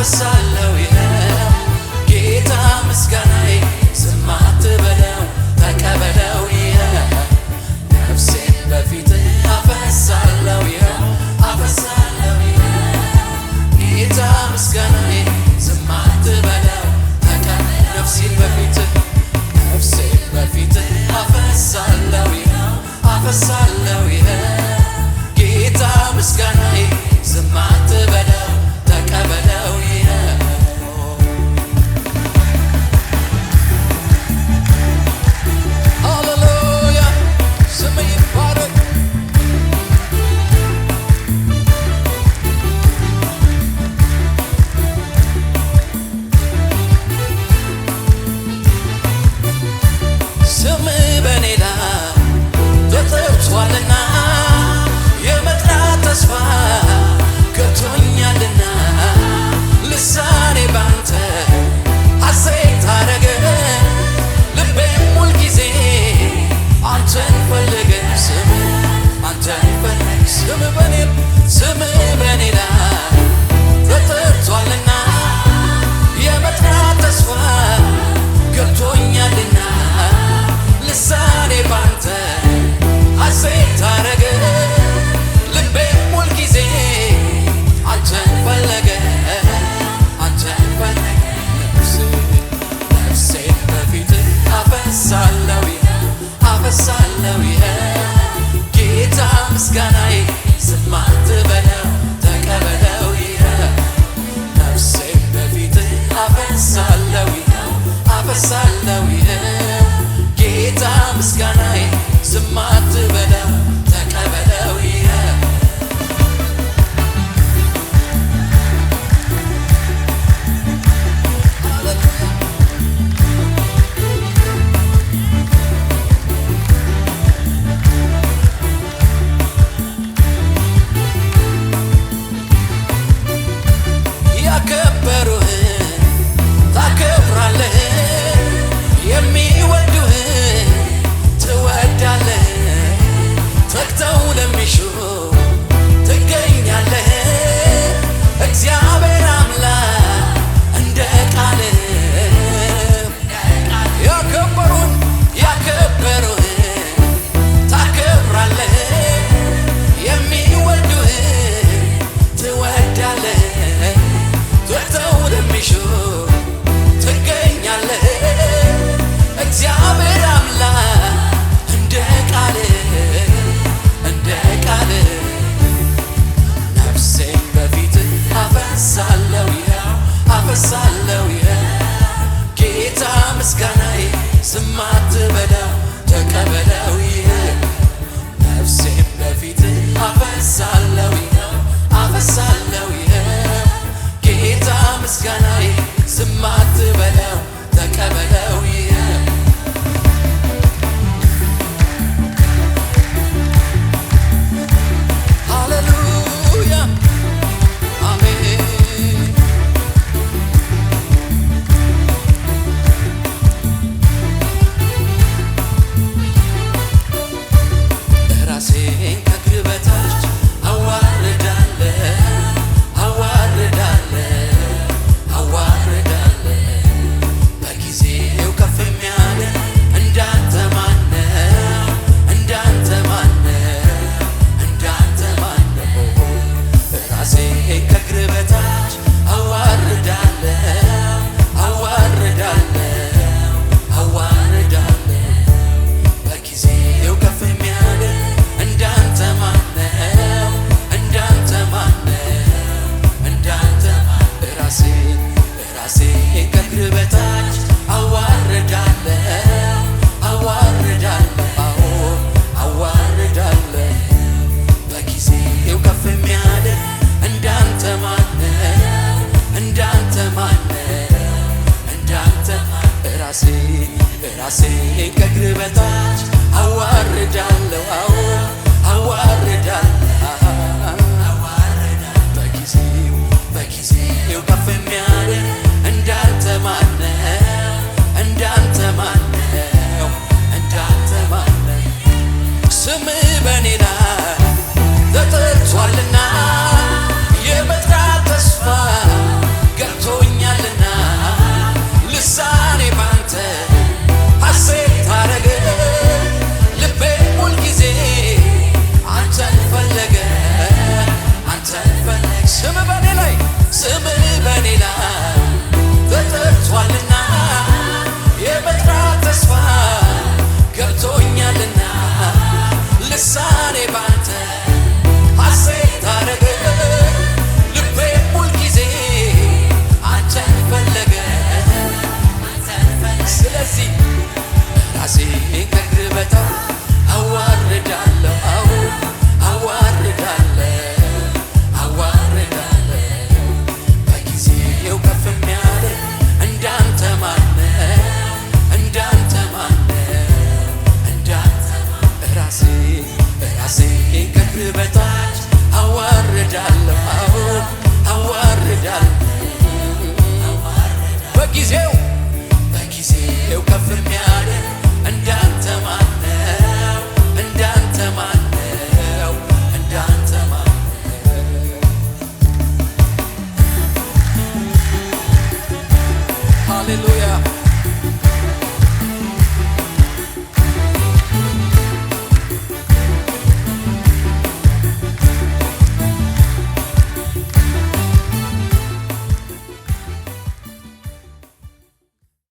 አፈሳለሁ ይኸው ጌታ ምስጋናዬ ዝም አትበለው ተቀበለው ይኸው ነፍሴን በፊትህ አፈሳለሁ ይኸው አፈሳለሁ ይኸው ጌታ ምስጋናዬ ዝም አትበለው ተቀበለው ነፍሴን በፊትህ አፈሳለሁ ይኸው አፈሳለሁ ይኸው ጌታ ምስጋናዬ ዝም አትበለው ተቀበለው ይኸው ሃሌሉያ ስምህ ይባረክ ስምህ በኔ ላይ ተጠርቷልና የመጥራት ተስፋ ገብቶኛልና ልሳኔ ባንተ ሐሴት አረገ ልቤም ሁልጊዜ አንተን ፈለገ አንተን ፈለገ ስምህ በኔ ላይ ተጠርቷልና የመጥራት ተስፋ ገብቶኛልና ልሳኔ ባንተ ሐሴት አረገ ልቤም ሁልጊዜ አንተን ፈለገ ነፍሴን በፊትህ አፈሳለሁ ይኸው ጌታ ምስጋናዬ ዝም አትበለው ተቀበለው ይኸው ነፍሴን በፊትህ አፈሳለሁ ይኸው ጌታ ምስጋናዬ ዝም አትበለው ተቀበለው ይኸው ያከበሩህን ታከብራለህ የሚወዱህን ትወዳለህ ተግተው ለሚሹ ትገኛለህ እግዚአብሔር አምላክ እንደ ቃልህ ያከበሩህን ታከብራለህ የሚወዱህን ትወዳለህ ተግተው ለሚሹ ትገኛለህ እግዚአብሔር አምላክ እንደ ቃልህ ነፍሴን በፊትህ አፈሳለሁ ይኸው ጌታ ምስጋናዬ ዝም አትበለው ተቀበለው ይኸው ነፍሴን በፊትህ